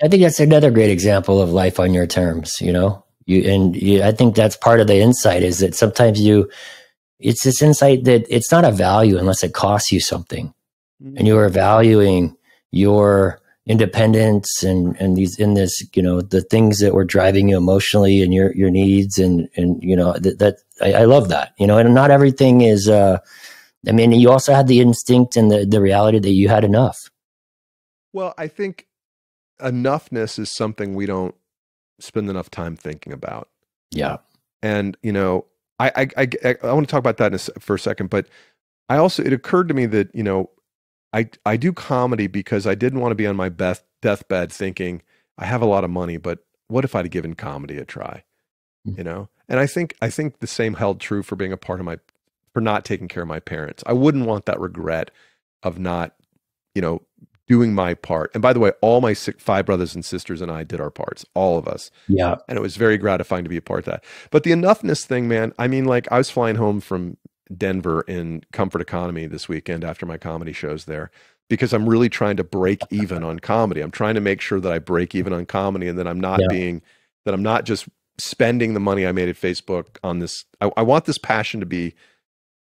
I think that's another great example of life on your terms, you know? I think that's part of the insight is that sometimes it's this insight that it's not a value unless it costs you something. And you are Mm. valuing your independence and these in this, you know, the things that were driving you emotionally and your needs and you know that I love that, you know, and not everything is I mean, you also had the instinct and the reality that you had enough. Well, I think enoughness is something we don't spend enough time thinking about. Yeah. And, you know, I want to talk about that for a second, but I also, it occurred to me that, you know, I do comedy because I didn't want to be on my deathbed thinking I have a lot of money, but what if I'd given comedy a try, you know? And I think the same held true for being a part of for not taking care of my parents. I wouldn't want that regret of not, you know, doing my part. And by the way, all my five brothers and sisters and I did our parts, all of us. Yeah. And it was very gratifying to be a part of that. But the enoughness thing, man, I mean, like I was flying home from Denver in comfort economy this weekend after my comedy shows there because I'm really trying to break even on comedy. I'm trying to make sure that I break even on comedy and that Yeah. I'm not just spending the money I made at Facebook on this. I want this passion to be,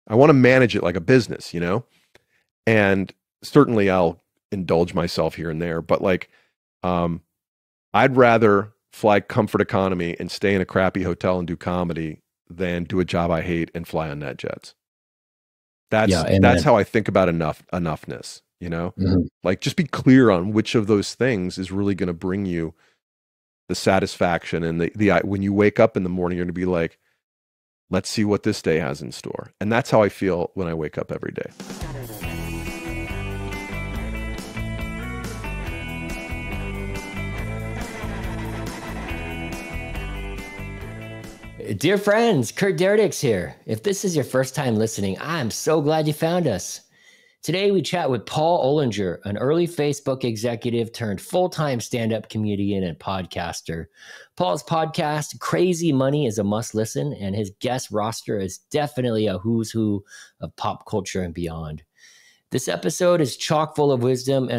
I want to manage it like a business, you know? And certainly I'll indulge myself here and there, but like, um, I'd rather fly comfort economy and stay in a crappy hotel and do comedy than do a job I hate and fly on net jets. Yeah. That's Amen. how I think about enoughness, you know? Mhm. Like just be clear on which of those things is really going to bring you the satisfaction and the when you wake up in the morning you're going to be like, let's see what this day has in store. And that's how I feel when I wake up every day. Dear friends, Kurt Derdix here. If this is your first time listening, I'm so glad you found us. Today, we chat with Paul Ollinger, an early Facebook executive turned full time stand up comedian and podcaster. Paul's podcast, Crazy Money, is a must listen, and his guest roster is definitely a who's who of pop culture and beyond. This episode is chock full of wisdom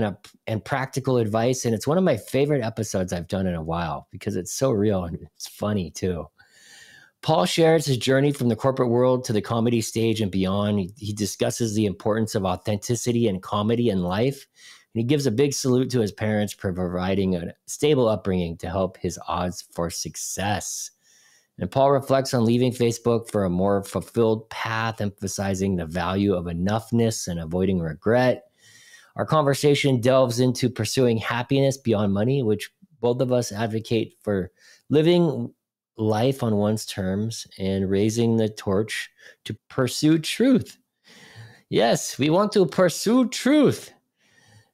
and practical advice, and it's one of my favorite episodes I've done in a while because it's so real and it's funny too. Paul shares his journey from the corporate world to the comedy stage and beyond. He discusses the importance of authenticity and comedy in life. And he gives a big salute to his parents for providing a stable upbringing to help his odds for success. And Paul reflects on leaving Facebook for a more fulfilled path, emphasizing the value of enoughness and avoiding regret. Our conversation delves into pursuing happiness beyond money, which both of us advocate for living life on one's terms and raising the torch to pursue truth. Yes, we want to pursue truth.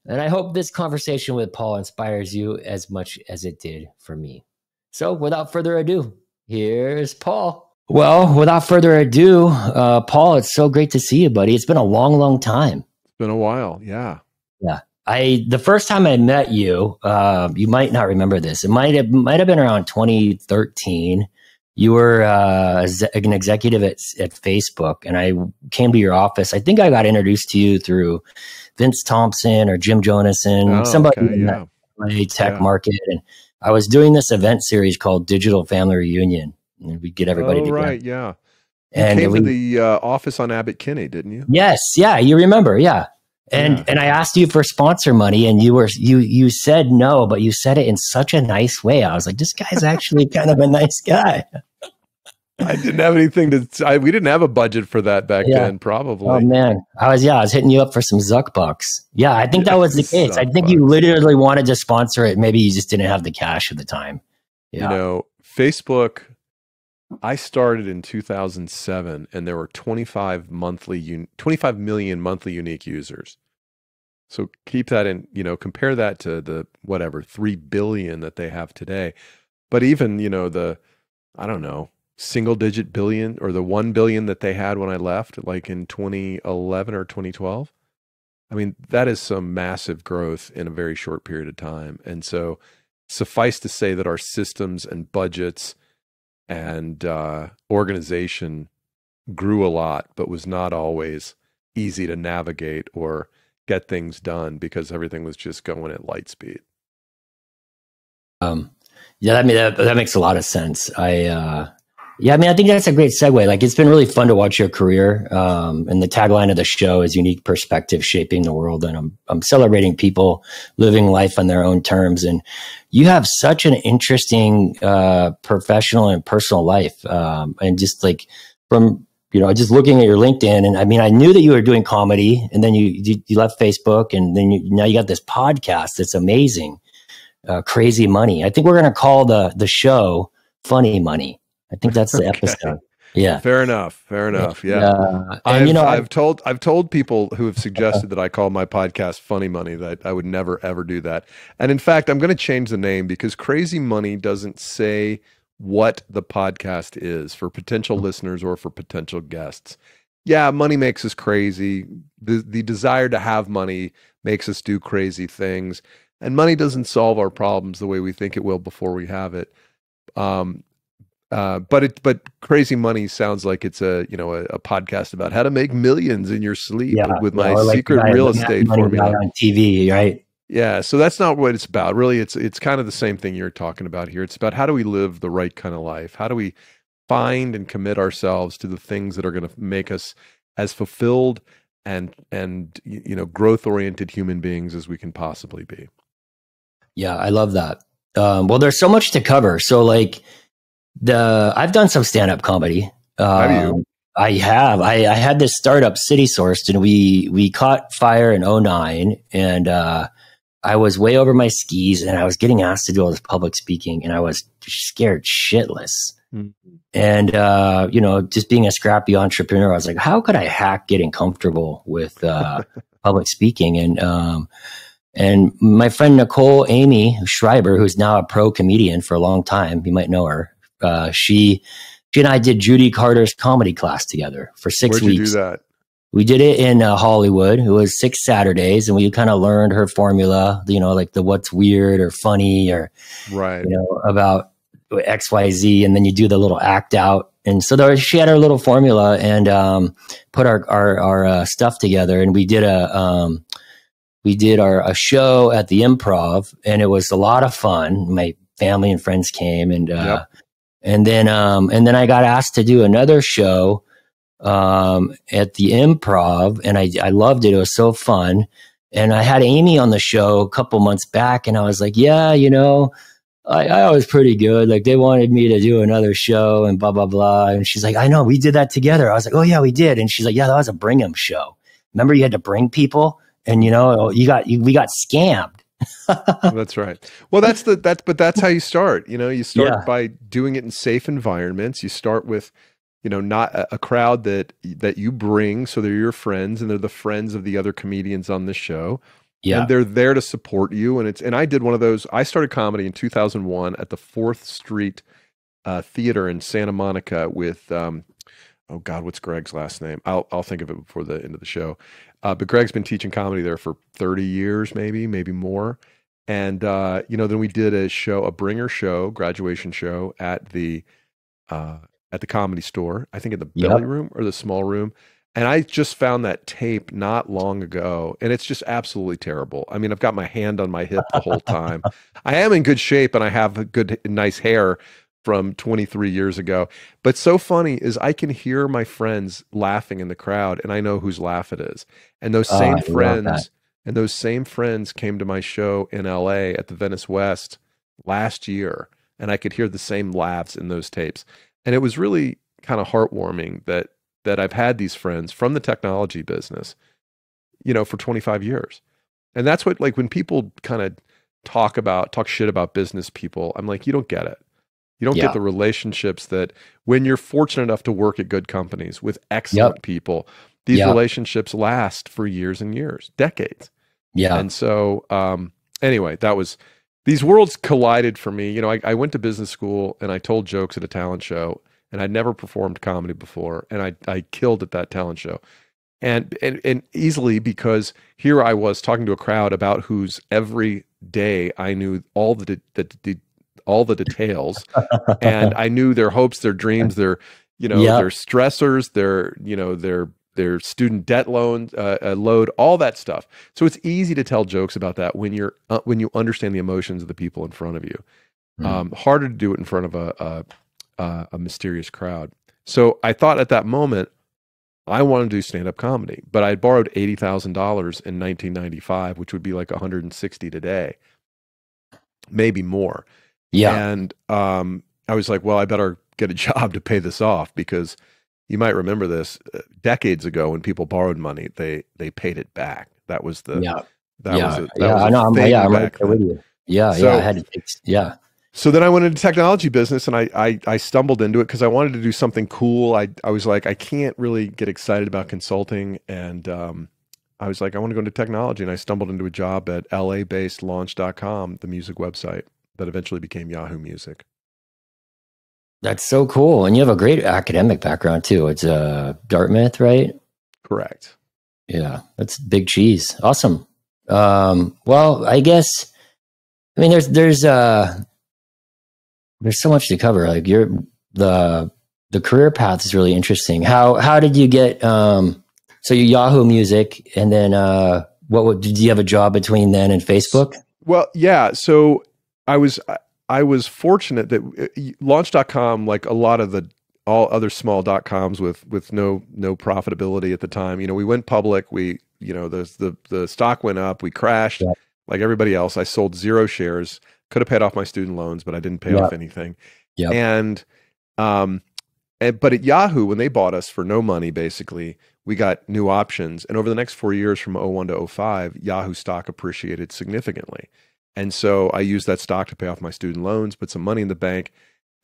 And I hope this conversation with Paul inspires you as much as it did for me. So without further ado, here's Paul. Well, without further ado, Paul, it's so great to see you, buddy. It's been a long, long time. It's been a while. Yeah. Yeah. The first time I met you, you might not remember this. It might have been around 2013. You were an executive at Facebook, and I came to your office. I think I got introduced to you through Vince Thompson or Jim Jonathan, Oh, somebody okay. in Yeah. the tech Yeah. market. And I was doing this event series called Digital Family Reunion, and we'd get everybody Oh, together. right. Yeah. You And came to the office on Abbott Kinney, didn't you? yes, yeah, you remember, yeah. Yeah. And I asked you for sponsor money, and you said no, but you said it in such a nice way. I was like, this guy's actually kind of a nice guy. I didn't have anything we didn't have a budget for that back Yeah. then, Oh probably. man, I was hitting you up for some Zuck bucks. Yeah, I think Yeah, that was the case. I Zuck think you bucks. literally wanted to sponsor it. Maybe you just didn't have the cash at the time. Yeah. You know, Facebook, I started in 2007 and there were 25 million monthly unique users. So keep that in, you know, compare that to the whatever 3 billion that they have today. But even, you know, I don't know, single digit billion or the 1 billion that they had when I left, like in 2011 or 2012. I mean, that is some massive growth in a very short period of time. And so suffice to say that our systems and budgets and organization grew a lot, but was not always easy to navigate or get things done because everything was just going at light speed. Um, yeah, that makes a lot of sense. Yeah, I mean, I think that's a great segue. Like, it's been really fun to watch your career. And the tagline of the show is "Unique Perspective Shaping the World." And I'm celebrating people living life on their own terms. And you have such an interesting professional and personal life. And just like from just looking at your LinkedIn, and I mean, I knew that you were doing comedy, and then you left Facebook, and then now you got this podcast that's amazing. Crazy Money. I think we're going to call the show Funny Money. I think that's the Okay. episode. Yeah. Fair enough. Fair enough. Yeah. And I've told people who have suggested that I call my podcast Funny Money that I would never ever do that. And in fact, I'm going to change the name because Crazy Money doesn't say what the podcast is for potential listeners or for potential guests. Yeah, money makes us crazy. The desire to have money makes us do crazy things. And money doesn't solve our problems the way we think it will before we have it. But Crazy Money sounds like it's a podcast about how to make millions in your sleep with my secret real estate formula on TV, right? Yeah, so that's not what it's about. Really, it's kind of the same thing you're talking about here. It's about how do we live the right kind of life? How do we find and commit ourselves to the things that are going to make us as fulfilled and growth-oriented human beings as we can possibly be. Yeah, I love that. Well, there's so much to cover. So like I've done some stand-up comedy. Have you? I have. I had this startup, City Sourced, and we caught fire in '09, and I was way over my skis, and I was getting asked to do all this public speaking, and I was scared shitless. Mm-hmm. And just being a scrappy entrepreneur, I was like, how could I hack getting comfortable with public speaking? And my friend Nicole Amy Schreiber, who's now a pro comedian for a long time, you might know her. She and I did Judy Carter's comedy class together for 6 weeks. Where'd you do that? We did it in Hollywood. It was 6 Saturdays, and we kind of learned her formula, like the what's weird or funny or right, about XYZ, and then you do the little act out. And so she had her little formula and put our stuff together, and we did a show at the Improv, and it was a lot of fun. My family and friends came, and then I got asked to do another show at the Improv, and I loved it. It was so fun. And I had Amy on the show a couple months back, and I was like, yeah, I was pretty good. Like, they wanted me to do another show and blah, blah, blah. And she's like, I know, we did that together. I was like, oh yeah, we did. And she's like, yeah, that was a bring 'em show. Remember you had to bring people, and we got scammed. That's right. Well, that's how you start. You start by doing it in safe environments. You start with, not a crowd that you bring. So they're your friends, and they're the friends of the other comedians on the show. Yeah. And they're there to support you. And I did one of those. I started comedy in 2001 at the 4th Street Theater in Santa Monica with, oh God, what's Greg's last name? I'll think of it before the end of the show. But Greg's been teaching comedy there for 30 years, maybe more. And, then we did a bringer show, graduation show at the Comedy Store, I think at the Belly Room or the Small Room. And I just found that tape not long ago, and it's just absolutely terrible. I mean, I've got my hand on my hip the whole time. I am in good shape, and I have nice hair from 23 years ago. But so funny is I can hear my friends laughing in the crowd, and I know whose laugh it is. And those same friends came to my show in LA at the Venice West last year, and I could hear the same laughs in those tapes. And it was really kind of heartwarming that I've had these friends from the technology business, for 25 years. And that's what, like, when people kind of talk shit about business people, I'm like, you don't get it. You don't get the relationships that when you're fortunate enough to work at good companies with excellent people, these relationships last for years and years, decades. Yeah. And so, anyway, these worlds collided for me. I went to business school and I told jokes at a talent show, and I'd never performed comedy before. And I killed at that talent show. And easily, because here I was talking to a crowd about whose every day I knew all the details, and I knew their hopes, their dreams, their stressors, their student debt load, all that stuff. So it's easy to tell jokes about that when you understand the emotions of the people in front of you. Harder to do it in front of a mysterious crowd. So I thought at that moment, I wanted to do stand-up comedy, but I had borrowed $80,000 in 1995, which would be like 160 today, maybe more. Yeah. And I was like, well, I better get a job to pay this off, because you might remember this decades ago when people borrowed money, they paid it back. That was the Yeah. that was I know. I'm right there with you. Yeah. So, I had to take, yeah. So then I went into technology business, and I stumbled into it because I wanted to do something cool. I was like, I can't really get excited about consulting. And I was like, I want to go into technology. And I stumbled into a job at LA-based launch.com, the music website that eventually became Yahoo Music. That's so cool. And you have a great academic background too. It's Dartmouth, right? Correct. Yeah, that's big cheese. Awesome. Well, I guess, I mean, there's so much to cover. Like the career path is really interesting. How did you get, so you Yahoo Music, and then did you have a job between then and Facebook? Well, yeah. So I was fortunate that launch.com, like a lot of all other small .coms with no profitability at the time, we went public, the stock went up, we crashed. Yeah. Like everybody else. I sold 0 shares, could have paid off my student loans, but I didn't pay off anything. Yeah. And but at Yahoo, when they bought us for no money, basically, we got new options. And over the next 4 years, from 01 to 05, Yahoo stock appreciated significantly. And so I used that stock to pay off my student loans, put some money in the bank.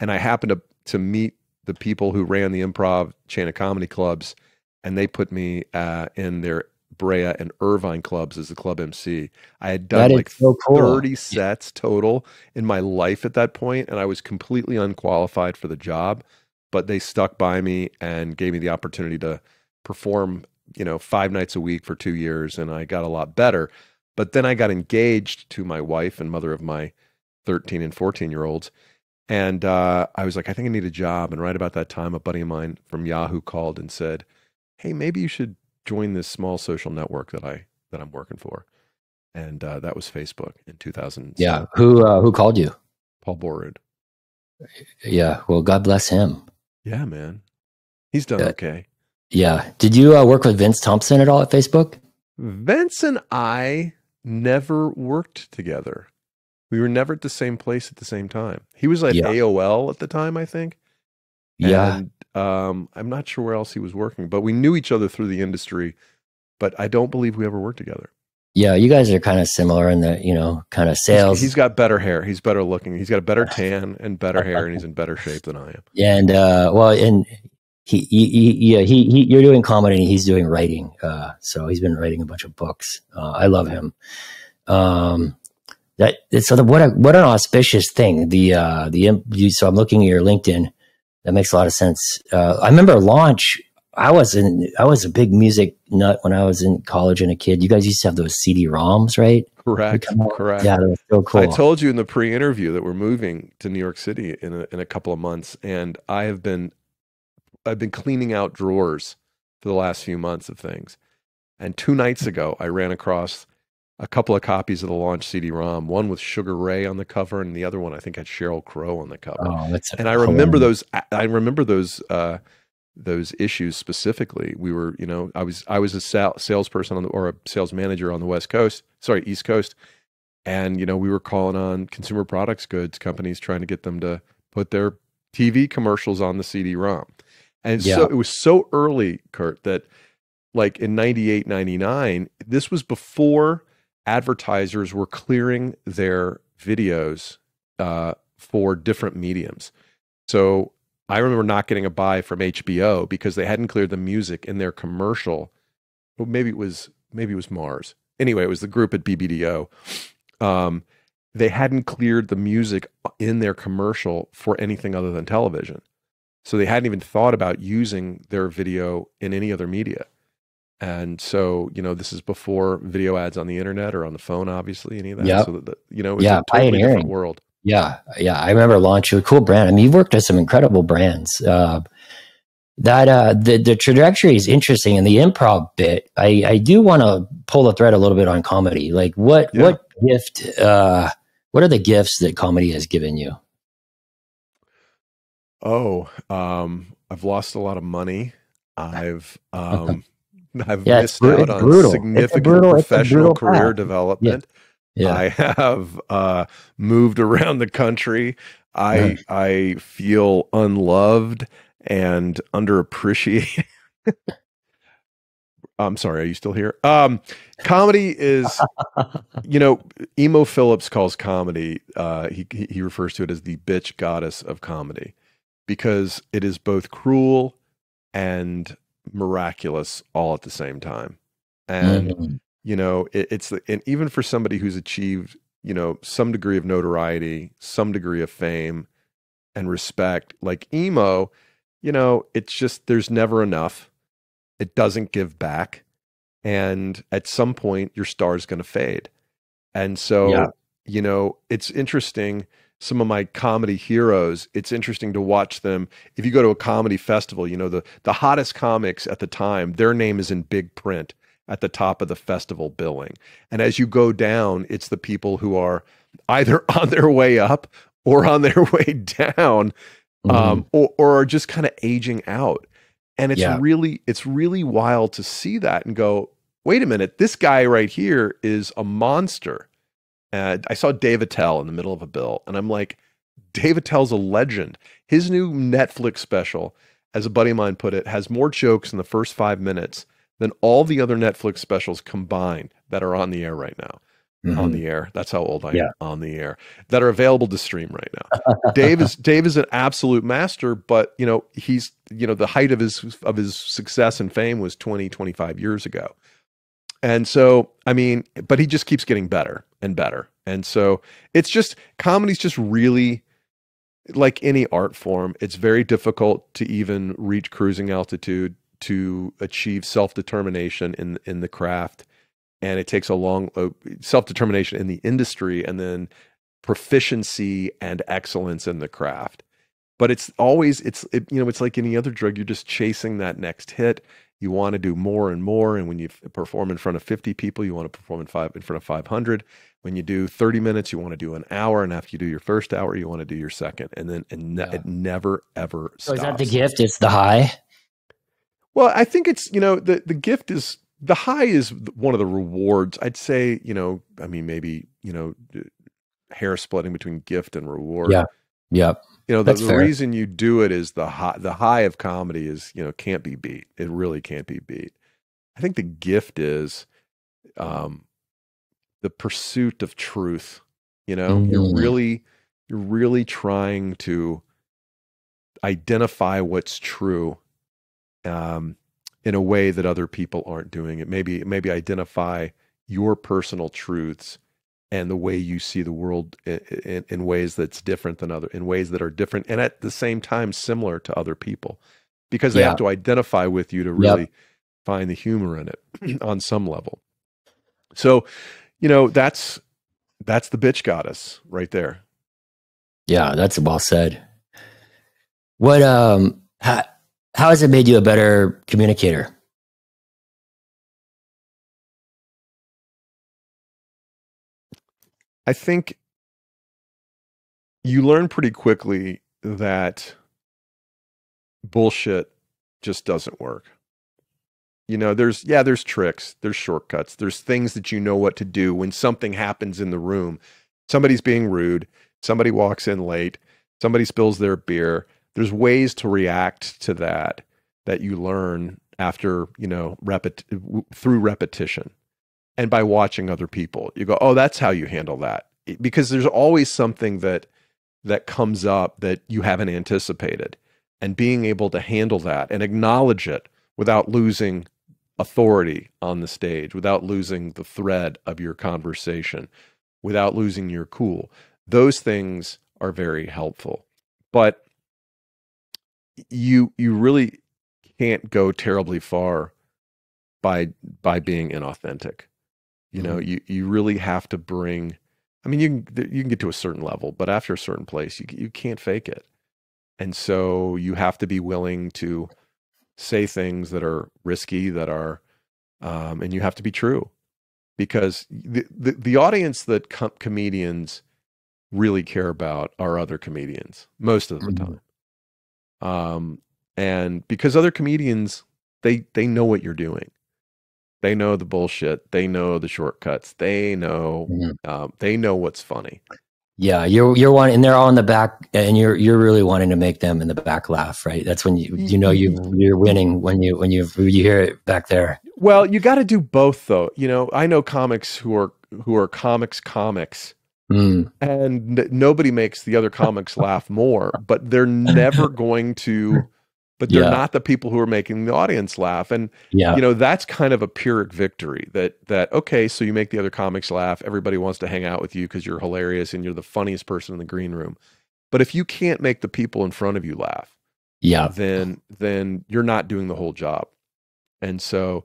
And I happened to meet the people who ran the Improv chain of comedy clubs, and they put me in their Brea and Irvine clubs as the club MC. I had done like so cool. 30 sets total in my life at that point, and I was completely unqualified for the job, but they stuck by me and gave me the opportunity to perform, 5 nights a week for 2 years, and I got a lot better. But then I got engaged to my wife and mother of my 13 and 14-year-olds. And I was like, I think I need a job. And right about that time, a buddy of mine from Yahoo called and said, hey, maybe you should join this small social network that I'm working for. And that was Facebook in 2000. Yeah. Who called you? Paul Borud. Yeah. Well, God bless him. Yeah, man. He's done okay. Yeah. Did you work with Vince Thompson at all at Facebook? Vince and I never worked together. We were never at the same place at the same time. He was at AOL at the time, I think. Yeah. And I'm not sure where else he was working, but we knew each other through the industry, but I don't believe we ever worked together. Yeah, you guys are kind of similar in the, kind of sales. He's got better hair. He's better looking. He's got a better tan and better hair, and he's in better shape than I am. And and you're doing comedy and he's doing writing. So he's been writing a bunch of books. I love him. What an auspicious thing. So I'm looking at your LinkedIn. That makes a lot of sense. I remember Launch. I was a big music nut when I was in college and a kid. You guys used to have those CD-ROMs, right? Correct. Yeah, that was so cool. I told you in the pre-interview that we're moving to New York City in a couple of months, and I've been cleaning out drawers for the last few months of things. And 2 nights ago, I ran across a couple of copies of the Launch CD-ROM, one with Sugar Ray on the cover, and the other one I think had Sheryl Crow on the cover. Oh, and I remember those. I remember those issues specifically. We were, I was a salesperson or a sales manager on the East Coast, and we were calling on consumer products goods companies trying to get them to put their TV commercials on the CD-ROM. And so it was so early, Kurt, that like in 98, 99, this was before advertisers were clearing their videos for different mediums. So I remember not getting a buy from HBO because they hadn't cleared the music in their commercial. Well, maybe it was Mars. Anyway, it was the group at BBDO. They hadn't cleared the music in their commercial for anything other than television. So they hadn't even thought about using their video in any other media. And so, this is before video ads on the internet or on the phone, obviously, any of that. Yep. So that, it's a totally different world. Yeah. Yeah. I remember Launch, a cool brand. I mean, you've worked with some incredible brands. The trajectory is interesting. And the improv bit, I do want to pull the thread a little bit on comedy. Like what gift, what are the gifts that comedy has given you? Oh, I've lost a lot of money. I've I've Yeah, missed out it's on brutal. significant It's a professional brutal career path. Yeah, development. yeah. I have moved around the country. Uh-huh. I feel unloved and underappreciated. I'm sorry, are you still here? Comedy is, you know, Emo Phillips calls comedy, he refers to it as the bitch goddess of comedy because it is both cruel and miraculous all at the same time. And, Mhm. you know, and even for somebody who's achieved, you know, some degree of notoriety, some degree of fame and respect, like emo, you know, it's just, there's never enough. It doesn't give back. And at some point, your star is going to fade. And Yeah. so, you know, it's interesting. Some of my comedy heroes, it's interesting to watch them. If you go to a comedy festival, you know, the hottest comics at the time, their name is in big print at the top of the festival billing. And as you go down, it's the people who are either on their way up or on their way down, Mhm. or are just kind of aging out. And Yeah. it's really wild to see that and go, wait a minute, this guy right here is a monster. And I saw Dave Attell in the middle of a bill, and I'm like, Dave Attell's a legend. His new Netflix special, as a buddy of mine put it, has more jokes in the first 5 minutes than all the other Netflix specials combined that are on the air right now. On Mhm. the air. That's how old I Yeah. am. On the air. That are available to stream right now. Dave is an absolute master, but you know, he's, you know, the height of his success and fame was 20, 25 years ago. And so, I mean, but he just keeps getting better and better. And so it's just comedy's just really like any art form. It's very difficult to even reach cruising altitude to achieve self-determination in the craft. And it takes a long self-determination in the industry and then proficiency and excellence in the craft. But it's always you know, it's like any other drug. You're just chasing that next hit. You want to do more and more. And when you perform in front of 50 people, you want to perform in front of 500. When you do 30 minutes, you want to do an hour. And after you do your first hour, you want to do your second. And then Yeah. it never, ever So is that the stops. gift? It's the high? Well, I think it's, you know, the gift is, the high is one of the rewards. I'd say, you know, I mean, maybe, you know, hair splitting between gift and reward. Yeah. Yep. You know, That's the fair. reason you do it is the high of comedy is, you know, can't be beat. It really can't be beat. I think the gift is um, the pursuit of truth. You know, Mhm. you're really trying to identify what's true um, in a way that other people aren't doing it. Maybe identify your personal truths and the way you see the world in ways that's different than other, in ways that are different and at the same time similar to other people, because they have Yeah. to identify with you to Yep. really find the humor in it on some level. So, you know, that's the bitch goddess right there. Yeah, that's well said. What how has it made you a better communicator? I think you learn pretty quickly that bullshit just doesn't work. You know, there's tricks, there's shortcuts, there's things that you know what to do when something happens in the room. Somebody's being rude, somebody walks in late, somebody spills their beer. There's ways to react to that that you learn after, you know, through repetition and by watching other people. You go, "Oh, that's how you handle that." Because there's always something that comes up that you haven't anticipated. And being able to handle that and acknowledge it without losing authority on the stage, without losing the thread of your conversation, without losing your cool. Those things are very helpful. But you really can't go terribly far by being inauthentic. You know, Mhm. you really have to bring, I mean, you can get to a certain level, but after a certain place, you can't fake it. And so you have to be willing to say things that are risky, that are and you have to be true, because the audience that comedians really care about are other comedians most of the Mhm. time. Um, and because other comedians, they know what you're doing. They know the bullshit. They know the shortcuts. Mhm. They know what's funny. Yeah, you're one, and they're all in the back, and you're really wanting to make them in the back laugh, right? That's when you know you're winning when you hear it back there. Well, you got to do both, though. You know, I know comics who are comics, Mm. and nobody makes the other comics laugh more, but they're never going to. But they're Yeah, not the people who are making the audience laugh, and yeah, you know that's kind of a Pyrrhic victory. That okay, so you make the other comics laugh. Everybody wants to hang out with you because you're hilarious and you're the funniest person in the green room. But if you can't make the people in front of you laugh, yeah, then you're not doing the whole job. And so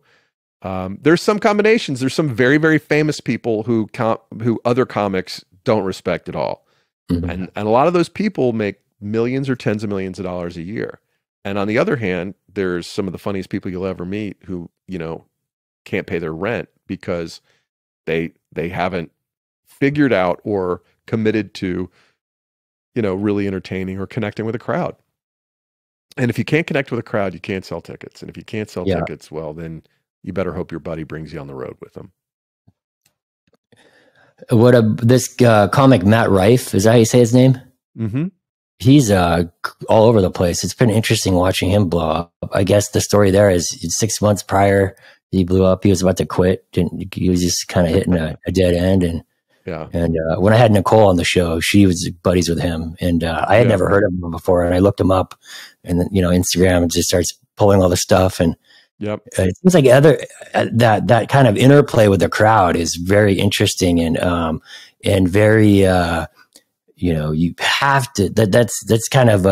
there's some combinations. There's some very, very famous people who other comics don't respect at all. Mhm. And a lot of those people make millions or tens of millions of dollars a year. And on the other hand, there's some of the funniest people you'll ever meet who, you know, can't pay their rent because they haven't figured out or committed to, you know, really entertaining or connecting with a crowd. And if you can't connect with a crowd, you can't sell tickets. And if you can't sell Yeah. tickets, well, then you better hope your buddy brings you on the road with them. What a this comic Matt Rife, is that how you say his name? Mm-hmm. He's all over the place. It's been interesting watching him blow up. I guess the story there is 6 months prior he blew up. He was about to quit. He was just kind of hitting a dead end. Yeah. And when I had Nicole on the show, she was buddies with him, and I had Yeah. never heard of him before. And I looked him up, and then, Instagram just starts pulling all the stuff, and Yep. it seems like that kind of interplay with the crowd is very interesting, and very you have to that's kind of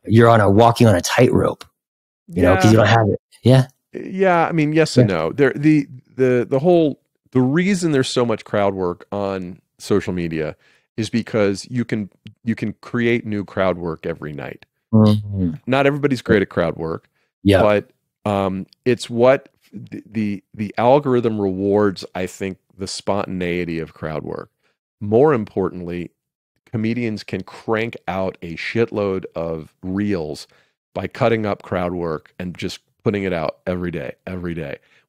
you're walking on a tightrope, because you Yeah. don't have it. Yeah. Yeah. I mean, yes Yeah. and no. The reason there's so much crowd work on social media is because you can create new crowd work every night. Mhm. Not everybody's great at crowd work, Yeah. but it's what the algorithm rewards, I think, the spontaneity of crowd work. More importantly, comedians can crank out a shitload of reels by cutting up crowd work and just putting it out every day,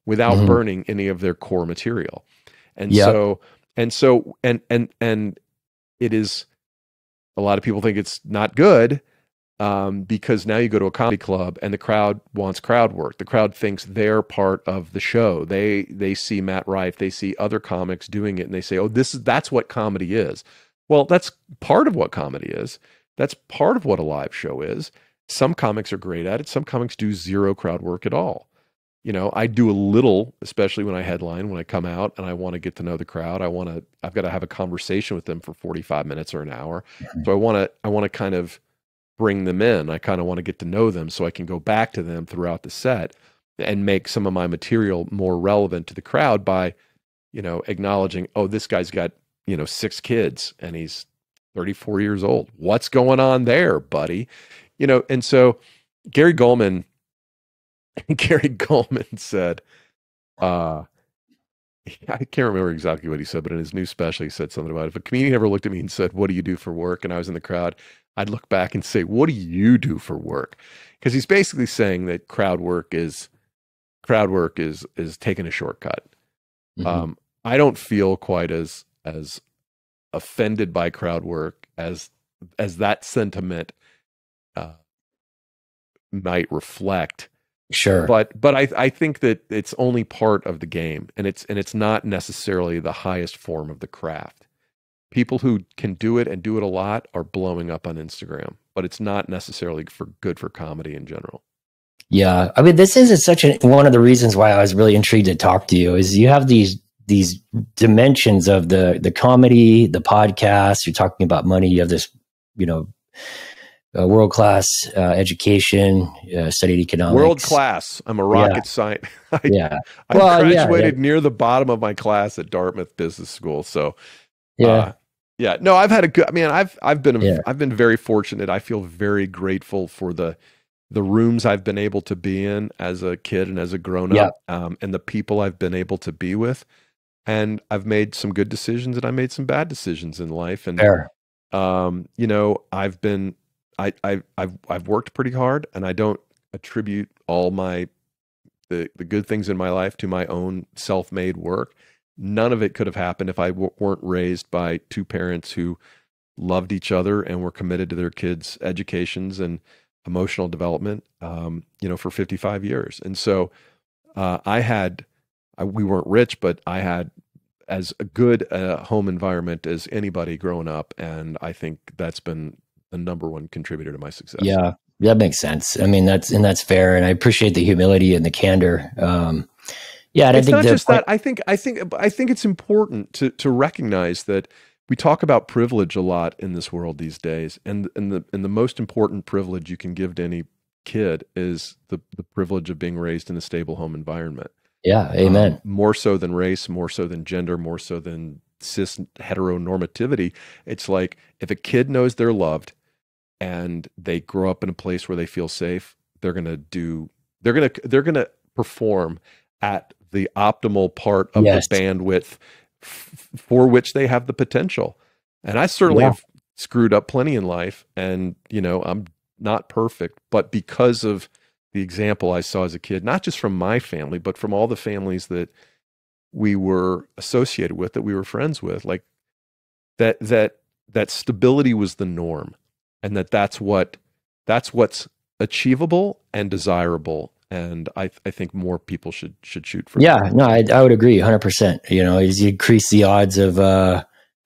without Mhm. burning any of their core material. And Yep. so, and it is, a lot of people think it's not good, because now you go to a comedy club and the crowd wants crowd work. The crowd thinks they're part of the show. They see Matt Rife, they see other comics doing it, and they say, "Oh, that's what comedy is." Well, that's part of what comedy is. That's part of what a live show is. Some comics are great at it. Some comics do zero crowd work at all. You know, I do a little, especially when I headline, when I come out and I want to get to know the crowd. I've got to have a conversation with them for 45 minutes or an hour. So I want to kind of bring them in. I kind of want to get to know them so I can go back to them throughout the set and make some of my material more relevant to the crowd by, you know, acknowledging, oh, this guy's got, you know, 6 kids and he's 34 years old. What's going on there, buddy? You know, and so Gary Goldman, Gary Goldman said, uh, I can't remember exactly what he said, but in his new special, he said something about, if a comedian ever looked at me and said, "What do you do for work?" and I was in the crowd, I'd look back and say, "What do you do for work?" Because he's basically saying that crowd work is taking a shortcut. Mhm. I don't feel quite as offended by crowd work as that sentiment uh, might reflect. Sure. But I think that it's only part of the game, and it's not necessarily the highest form of the craft. People who can do it and do it a lot are blowing up on Instagram, but it's not necessarily good for comedy in general. Yeah, I mean, this is such one of the reasons why I was really intrigued to talk to you is you have these dimensions of the comedy, the podcast. You're talking about money. You have this, you know, world class education, studied World economics. class. I'm a Yeah, rocket scientist. yeah. I Well, yeah, yeah, graduated near the bottom of my class at Dartmouth Business School. So, yeah, uh, yeah, no, I've had a good. I mean, yeah, I've been very fortunate. I feel very grateful for the rooms I've been able to be in as a kid and as a grown yeah. up, and the people I've been able to be with. And I've made some good decisions and I made some bad decisions in life. And Fair. you know, I've worked pretty hard, and I don't attribute all the good things in my life to my own self-made work. None of it could have happened if I weren't raised by two parents who loved each other and were committed to their kids' educations and emotional development, for 55 years. And so we weren't rich, but I had as a good home environment as anybody growing up. And I think that's been the number one contributor to my success. Yeah, that makes sense. I mean, that's fair. And I appreciate the humility and the candor. Yeah. And it's I think not just that. I think it's important to recognize that we talk about privilege a lot in this world these days. And the most important privilege you can give to any kid is the privilege of being raised in a stable home environment. Yeah. Amen. More so than race, more so than gender, more so than cis heteronormativity. It's like, if a kid knows they're loved and they grow up in a place where they feel safe, they're going to perform at the optimal part of the bandwidth for which they have the potential. And I certainly have screwed up plenty in life, and I'm not perfect, but because of the example I saw as a kid, not just from my family, but from all the families that we were associated with, that we were friends with, like that stability was the norm, and that's what's achievable and desirable. And I think more people should shoot for that. No, I would agree 100%. As you increase the odds of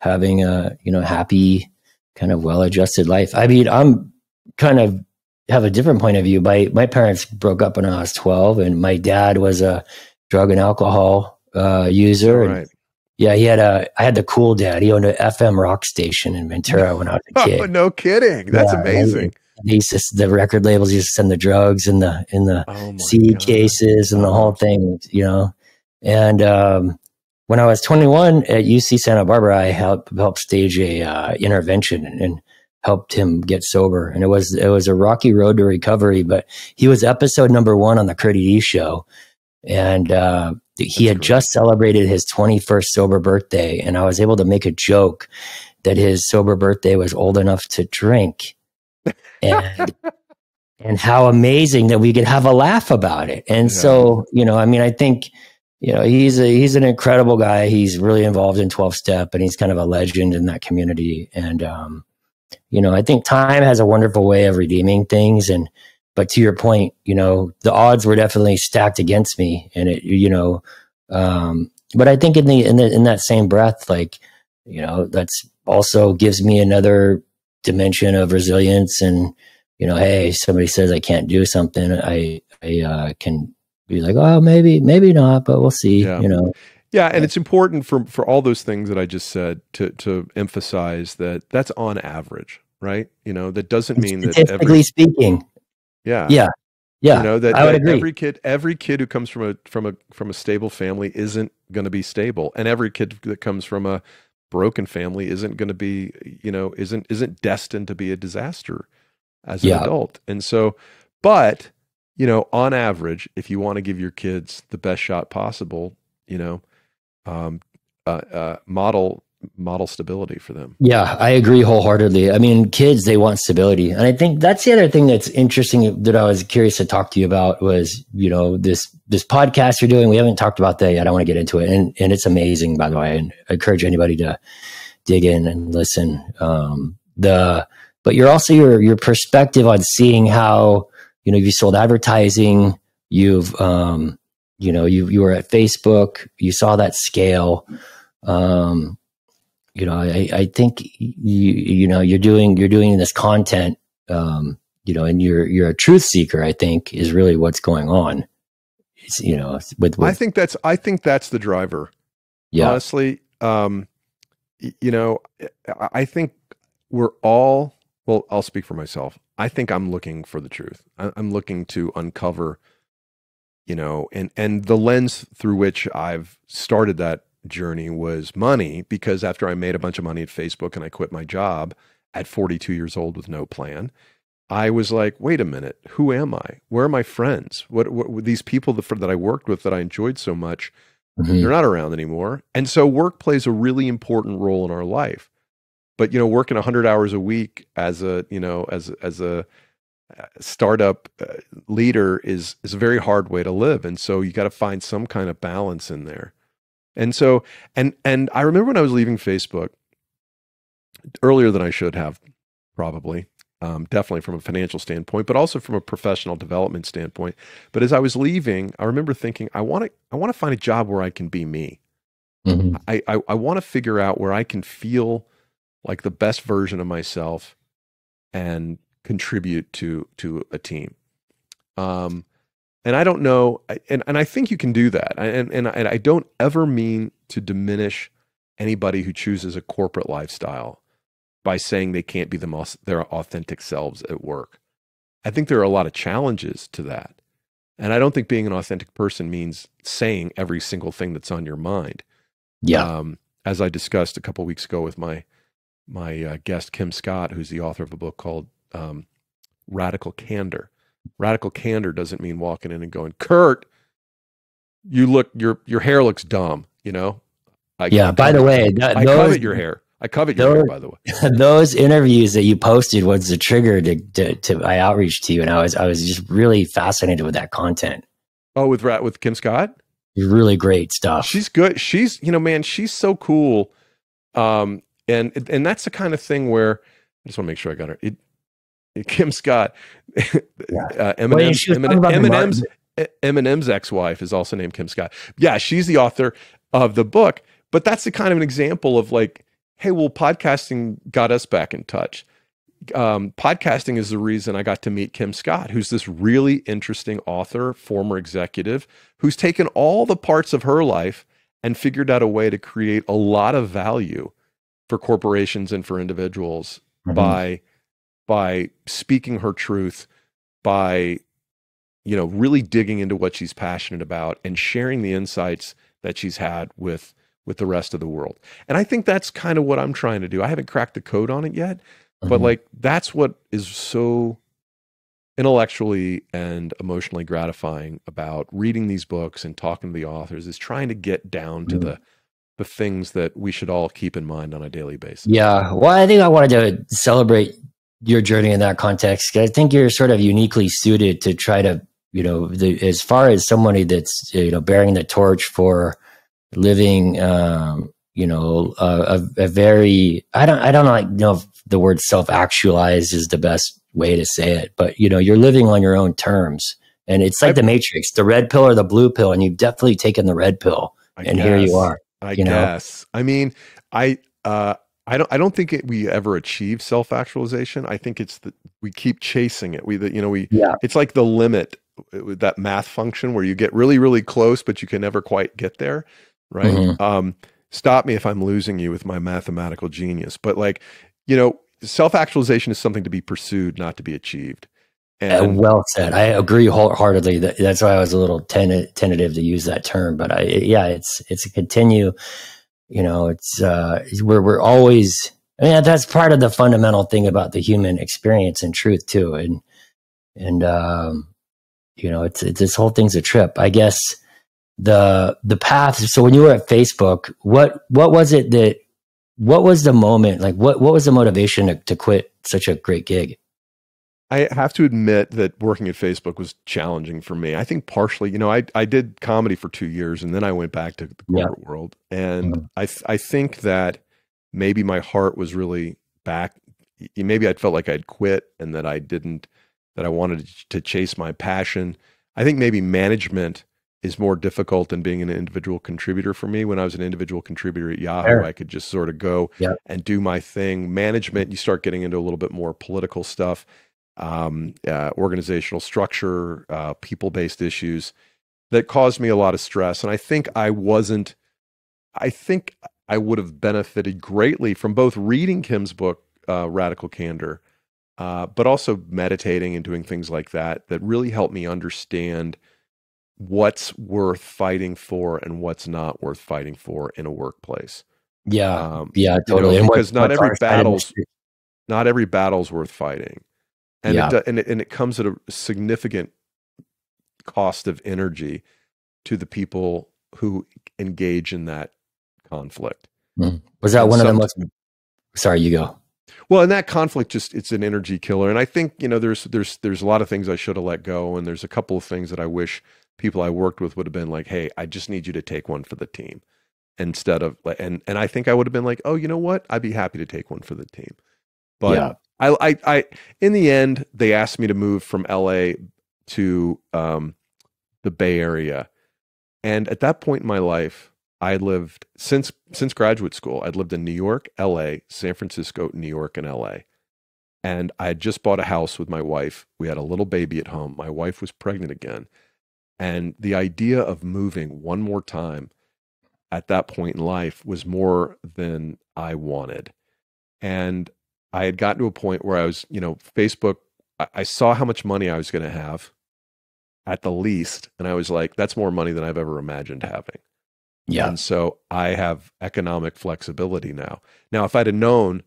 having a happy, kind of well-adjusted life. I mean, I'm kind of have a different point of view. My parents broke up when I was 12, and my dad was a drug and alcohol user. Right. And yeah, I had the cool dad. He owned an FM rock station in Ventura when I was a kid. Oh, no kidding. That's amazing. The record labels used to send the drugs in the CD cases and the whole thing, And when I was 21 at UC Santa Barbara, I helped stage a intervention and helped him get sober. And it was a rocky road to recovery, but he was episode number 1 on the Curdy D show. And he had just celebrated his 21st sober birthday. And I was able to make a joke that his sober birthday was old enough to drink. And how amazing that we could have a laugh about it. And so, I mean, I think, he's an incredible guy. He's really involved in 12-step, and he's kind of a legend in that community. And, I think time has a wonderful way of redeeming things. But to your point, the odds were definitely stacked against me, and but I think in that same breath, like, that's also gives me another dimension of resilience. And hey, somebody says I can't do something, I can be like, oh, maybe not, but we'll see. And it's important for all those things that I just said to emphasize that's on average, right? That doesn't mean that statistically speaking. That I would agree. Every kid who comes from a stable family isn't going to be stable, and every kid that comes from a broken family isn't going to be, isn't destined to be a disaster as an adult. And so, but, on average, if you want to give your kids the best shot possible, model stability for them. Yeah, I agree wholeheartedly. I mean, kids, they want stability. And I think that's the other thing that's interesting that I was curious to talk to you about was, this podcast you're doing. We haven't talked about that yet. I want to get into it. And it's amazing, by the way. And I encourage anybody to dig in and listen. But you're also your perspective on seeing how, you sold advertising, you were at Facebook, you saw that scale. I think you're doing this content, and you're a truth seeker, I think, is really what's going on. With I think that's the driver. Yeah. Honestly, I think we're all, well, I'll speak for myself. I think I'm looking for the truth. I'm looking to uncover, and the lens through which I've started that journey was money, because after I made a bunch of money at Facebook and I quit my job at 42 years old with no plan, I was like, wait a minute, who am I? Where are my friends? What these people that I worked with that I enjoyed so much, they're not around anymore. And so work plays a really important role in our life. but working 100 hours a week as a as a startup leader is a very hard way to live, and so you got to find some kind of balance in there. And so, and I remember when I was leaving Facebook earlier than I should have, probably, definitely from a financial standpoint, but also from a professional development standpoint. But as I was leaving, I remember thinking, I want to find a job where I can be me. Mm-hmm. I want to figure out where I can feel like the best version of myself and contribute to a team. And I don't know, and I think you can do that. And I don't ever mean to diminish anybody who chooses a corporate lifestyle by saying they can't be their authentic selves at work. I think there are a lot of challenges to that. And I don't think being an authentic person means saying every single thing that's on your mind. Yeah. As I discussed a couple of weeks ago with my guest, Kim Scott, who's the author of a book called Radical Candor. Radical candor doesn't mean walking in and going, Kurt, your hair looks dumb, By the way, I covet your hair. I covet your hair, by the way. Those interviews that you posted was the trigger to my outreach to you, and I was just really fascinated with that content. Oh, with Kim Scott? Really great stuff. She's good. She's, man, she's so cool. And that's the kind of thing where I just want to make sure I got her. Kim Scott, Eminem's ex-wife is also named Kim Scott. Yeah, she's the author of the book, but that's the kind of an example of like, hey, well, podcasting got us back in touch. Podcasting is the reason I got to meet Kim Scott, who's this really interesting author, former executive, who's taken all the parts of her life and figured out a way to create a lot of value for corporations and for individuals by speaking her truth, by, really digging into what she's passionate about and sharing the insights that she's had with the rest of the world. And I think that's kind of what I'm trying to do. I haven't cracked the code on it yet, but like, that's what is so intellectually and emotionally gratifying about reading these books and talking to the authors, is trying to get down to the things that we should all keep in mind on a daily basis. Yeah. Well, I think I wanted to celebrate your journey in that context, because I think you're sort of uniquely suited to try to, as far as somebody that's, bearing the torch for living, a very, I don't know if the word self-actualized is the best way to say it, but, you're living on your own terms, and it's like the Matrix, the red pill or the blue pill. And you've definitely taken the red pill, here you are. I guess. I mean, I don't think we ever achieve self-actualization. I think it's that we keep chasing it. It's like the limit, that math function where you get really, really close, but you can never quite get there. Right. Stop me if I'm losing you with my mathematical genius, but self-actualization is something to be pursued, not to be achieved. And well said. I agree wholeheartedly. That's why I was a little tentative to use that term, but it's a continue. We're always, that's part of the fundamental thing about the human experience and truth too. And it's this whole thing's a trip, I guess. The path. So when you were at Facebook, what was the moment? Like what was the motivation to quit such a great gig? I have to admit that working at Facebook was challenging for me. I think partially, I did comedy for 2 years and then I went back to the corporate world. And I think that maybe my heart was really back. Maybe I felt like I'd quit and that I wanted to chase my passion. I think maybe management is more difficult than being an individual contributor for me. When I was an individual contributor at Yahoo, I could just sort of go and do my thing. Management, you start getting into a little bit more political stuff. Organizational structure, people-based issues that caused me a lot of stress. And I think I would have benefited greatly from both reading Kim's book, Radical Candor, but also meditating and doing things like that really helped me understand what's worth fighting for and what's not worth fighting for in a workplace. Totally. Because not every battle's worth fighting. And it comes at a significant cost of energy to the people who engage in that conflict. Was that one of the most Sorry, you go. Well, and that conflict just it's an energy killer. And I think, there's a lot of things I should have let go. And there's a couple of things that I wish people I worked with would have been like, hey, I just need you to take one for the team instead of and I think I would have been like, oh, you know what? I'd be happy to take one for the team. But Yeah. I in the end, they asked me to move from LA to the Bay Area. And at that point in my life, I lived since graduate school. I'd lived in New York, LA, San Francisco, New York, and LA. And I had just bought a house with my wife. We had a little baby at home. My wife was pregnant again. And the idea of moving one more time at that point in life was more than I wanted. And I had gotten to a point where I was, Facebook, I saw how much money I was going to have at the least. And I was like, that's more money than I've ever imagined having. Yeah. And so I have economic flexibility now. Now, if I'd have known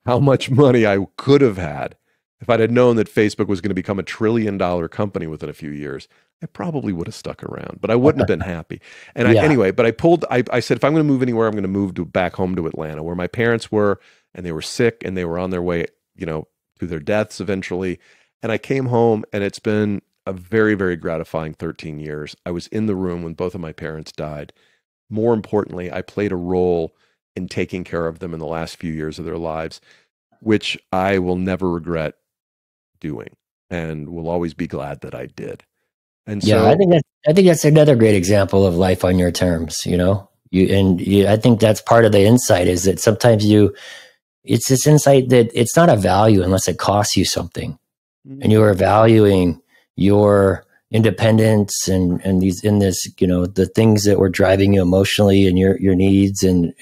how much money I could have had, if I'd have known that Facebook was going to become $1 trillion company within a few years, I probably would have stuck around, but I wouldn't have been happy. And anyway, but I said, if I'm going to move anywhere, I'm going to move back home to Atlanta where my parents were, and they were sick and they were on their way, to their deaths eventually. And I came home, and it's been a very, very gratifying 13 years. I was in the room when both of my parents died. More importantly, I played a role in taking care of them in the last few years of their lives, which I will never regret doing and will always be glad that I did. And Yeah, so I think that's another great example of life on your terms, I think that's part of the insight is that sometimes it's this insight that it's not a value unless it costs you something. And you are valuing your independence and the things that were driving you emotionally and your needs and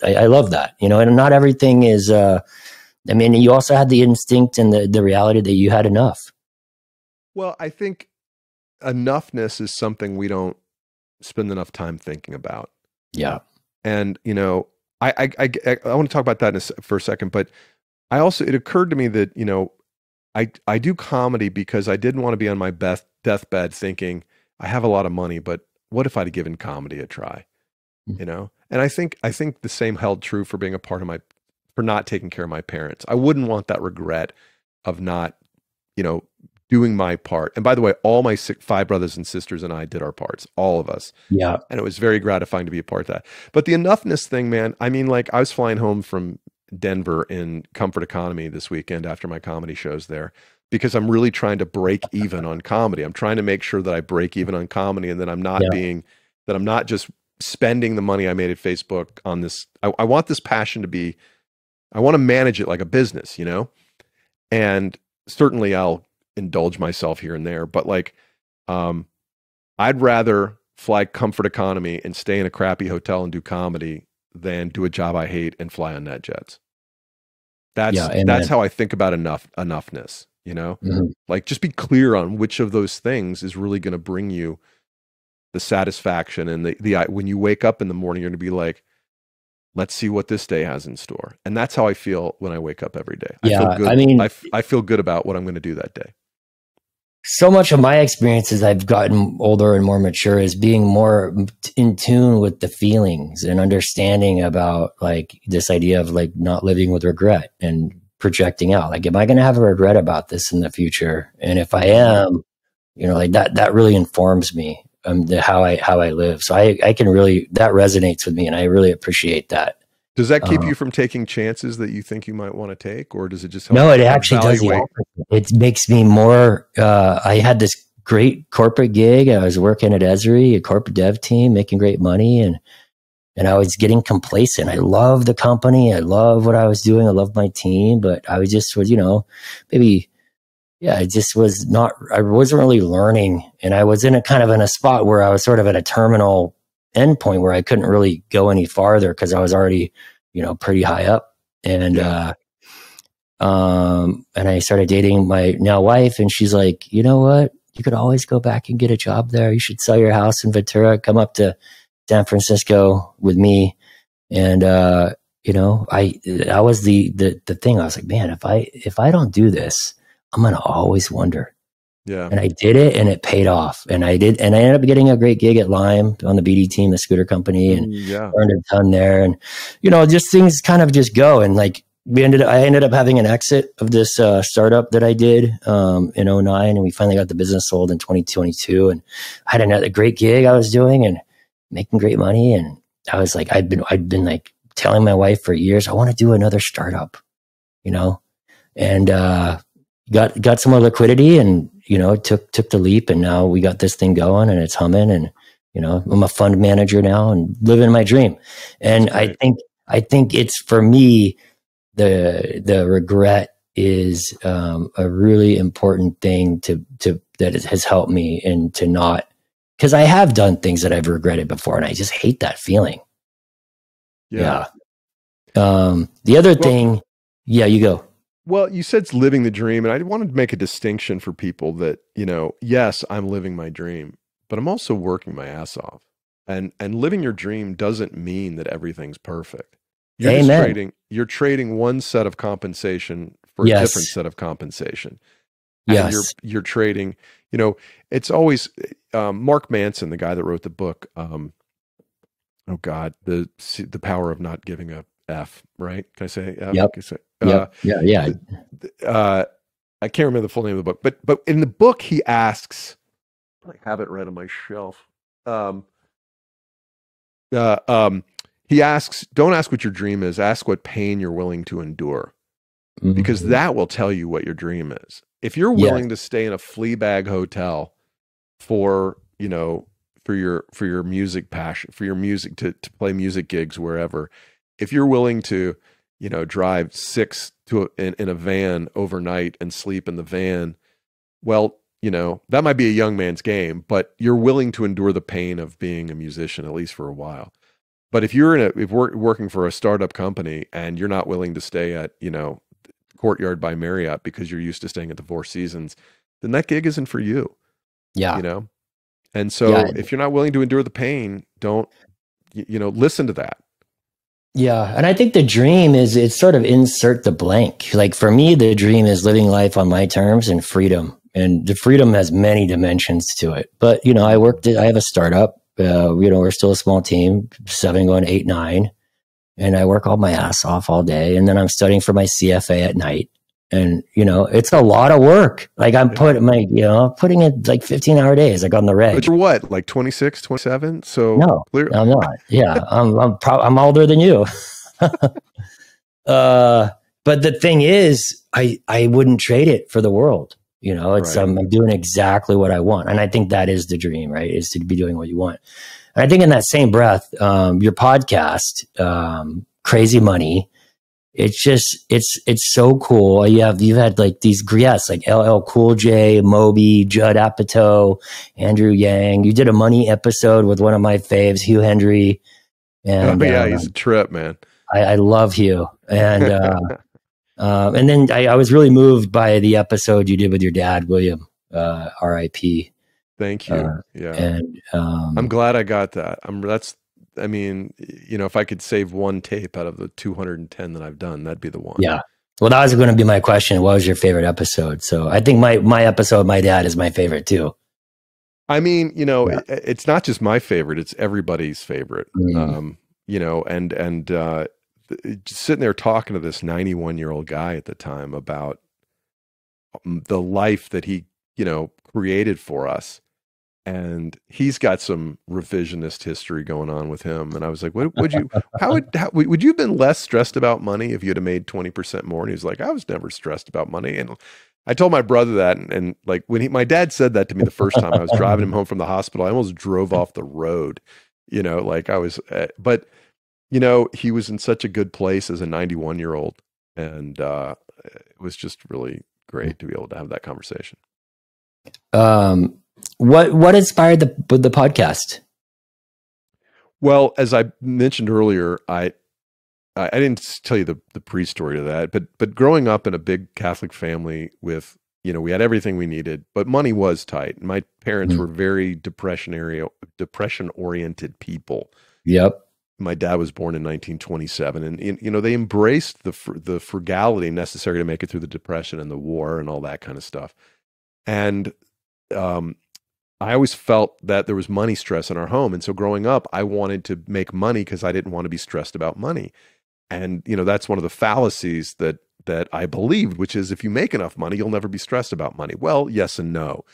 I love that, and not everything is you also had the instinct and the reality that you had enough. Well, I think enoughness is something we don't spend enough time thinking about. Yeah. And I want to talk about that for a second, but it occurred to me that I do comedy because I didn't want to be on my deathbed thinking I have a lot of money, but what if I'd given comedy a try? And I think the same held true for being a part of for not taking care of my parents. I wouldn't want that regret of not, doing my part. And by the way, all my 5 brothers and sisters and I did our parts, all of us. Yeah. And it was very gratifying to be a part of that. But the enoughness thing, man, I was flying home from Denver in comfort economy this weekend after my comedy shows there because I'm really trying to break even on comedy. I'm trying to make sure that I break even on comedy and that I'm not just spending the money I made at Facebook on this. I want this passion I want to manage it like a business, and certainly I'll indulge myself here and there, but I'd rather fly comfort economy and stay in a crappy hotel and do comedy than do a job I hate and fly on NetJets. That's how I think about enoughness, Mm-hmm. Just be clear on which of those things is really going to bring you the satisfaction and the when you wake up in the morning, you're going to be like, let's see what this day has in store. And that's how I feel when I wake up every day. I feel good. I feel good about what I'm going to do that day. So much of my experience as I've gotten older and more mature is being more in tune with the feelings and understanding about this idea of not living with regret and projecting out. Am I going to have a regret about this in the future? And if I am, that really informs me how I live. So I can really, that resonates with me and I really appreciate that. Does that keep you from taking chances that you think you might want to take, or does it just help? No, it actually does the opposite. It makes me more, I had this great corporate gig. I was working at Esri, a corporate dev team, making great money. And I was getting complacent. I love the company. I love what I was doing. I love my team, but I was I wasn't really learning. And I was in a spot where I was sort of at a terminal endpoint where I couldn't really go any farther because I was already, pretty high up. And, and I started dating my now wife, and she's like, you know what? You could always go back and get a job there. You should sell your house in Ventura, come up to San Francisco with me. And, that was the thing. I was like, man, if I don't do this, I'm going to always wonder, Yeah. And I did it, and it paid off. And I ended up getting a great gig at Lime on the BD team, the scooter company, and Yeah. earned a ton there. And, just things kind of just go. And like, I ended up having an exit of this startup that I did in '09, and we finally got the business sold in 2022. And I had another great gig I was doing and making great money. And I was like, I'd been like telling my wife for years, I want to do another startup, and got some more liquidity, and took the leap, and now we got this thing going, and it's humming, and I'm a fund manager now and living my dream. And I think it's, for me, the regret is a really important thing that has helped me, and to not, because I have done things that I've regretted before, and I just hate that feeling. Yeah. The other thing, you go. Well, you said it's living the dream, and I wanted to make a distinction for people that, yes, I'm living my dream, but I'm also working my ass off. And living your dream doesn't mean that everything's perfect. You're trading one set of compensation for a different set of compensation. And you're trading, it's always Mark Manson, the guy that wrote the book, oh God, the power of not giving a F, right? Can I say F? Yep. Yeah. I can't remember the full name of the book, but in the book he asks, I have it right on my shelf. He asks, don't ask what your dream is, ask what pain you're willing to endure, because that will tell you what your dream is. If you're willing to stay in a flea bag hotel for your music passion, for your music, to play music gigs wherever, if you're willing to, drive 6 in a van overnight and sleep in the van, well, that might be a young man's game, but you're willing to endure the pain of being a musician, at least for a while. But if you're working for a startup company and you're not willing to stay at, Courtyard by Marriott because you're used to staying at the Four Seasons, then that gig isn't for you. Yeah. And so if you're not willing to endure the pain, don't, listen to that. Yeah. And I think the dream is, it's sort of insert the blank. Like for me, the dream is living life on my terms and freedom. And the freedom has many dimensions to it. But, I have a startup, we're still a small team, 7 going to 8, 9. And I work all my ass off all day. And then I'm studying for my CFA at night. And, it's a lot of work. Like I'm putting in like 15-hour days, like on the reg. But you're what, like 26, 27? So no, clearly. I'm not. Yeah. I'm older than you. But the thing is, I wouldn't trade it for the world. It's, I'm doing exactly what I want. And I think that is the dream, right? Is to be doing what you want. And I think in that same breath, your podcast, Crazy Money, it's just, it's so cool. You've had like these guests like LL Cool J, Moby, Judd Apatow, Andrew Yang. You did a money episode with one of my faves, Hugh Hendry. And he's a trip, man. I love Hugh. And, and then I was really moved by the episode you did with your dad, William, R.I.P. Thank you. And I'm glad I got that. If I could save one tape out of the 210 that I've done, that'd be the one. Yeah. Well, that was going to be my question. What was your favorite episode? So I think my episode, my dad, is my favorite too. It's not just my favorite; it's everybody's favorite. Just sitting there talking to this 91-year-old guy at the time about the life that he, created for us. And he's got some revisionist history going on with him. And I was like, would you have been less stressed about money if you'd have made 20% more? And he was like, I was never stressed about money. And I told my brother that. And like when my dad said that to me the first time, I was driving him home from the hospital. I almost drove off the road, like I was, but he was in such a good place as a 91-year-old. And it was just really great to be able to have that conversation. What inspired the podcast? Well, as I mentioned earlier, I didn't tell you the pre-story to that, but growing up in a big Catholic family with, we had everything we needed, but money was tight. My parents were very depression-oriented people. Yep. My dad was born in 1927, and they embraced the frugality necessary to make it through the Depression and the war and all that kind of stuff. And I always felt that there was money stress in our home. And so growing up, I wanted to make money because I didn't want to be stressed about money. And, that's one of the fallacies that I believed, which is if you make enough money, you'll never be stressed about money. Well, yes and no.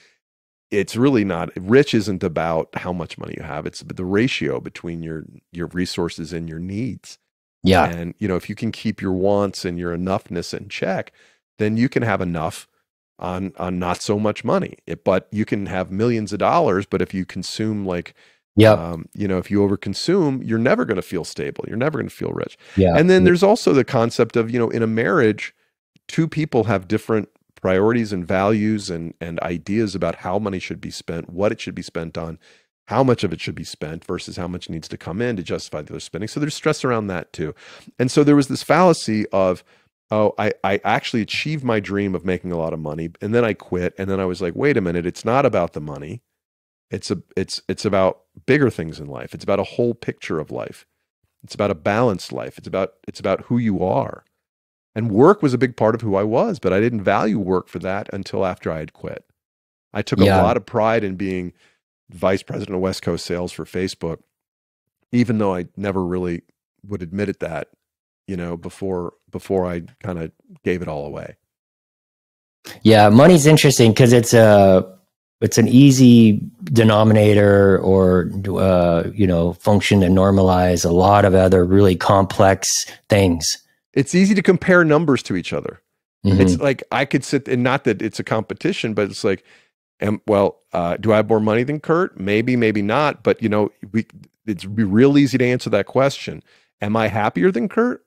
It's really not. Rich isn't about how much money you have. It's the ratio between your resources and your needs. Yeah. And, if you can keep your wants and your enoughness in check, then you can have enough on not so much money. But you can have millions of dollars, but if you consume if you overconsume, you're never going to feel stable. You're never going to feel rich. Yeah. And then there's also the concept of, in a marriage, two people have different priorities and values and ideas about how money should be spent, what it should be spent on, how much of it should be spent versus how much needs to come in to justify the other spending. So there's stress around that too. And so there was this fallacy of, I actually achieved my dream of making a lot of money, and then I quit. And then I was like, wait a minute, it's not about the money. It's about bigger things in life. It's about a whole picture of life. It's about a balanced life. It's about who you are. And work was a big part of who I was, but I didn't value work for that until after I had quit. I took a lot of pride in being vice president of West Coast sales for Facebook, even though I never really would admit it that, before I kind of gave it all away. Yeah, money's interesting because it's an easy denominator or function to normalize a lot of other really complex things. It's easy to compare numbers to each other. Mm-hmm. It's like I could sit, and not that it's a competition, but it's like, do I have more money than Kurt? Maybe, maybe not. But it's be real easy to answer that question. Am I happier than Kurt?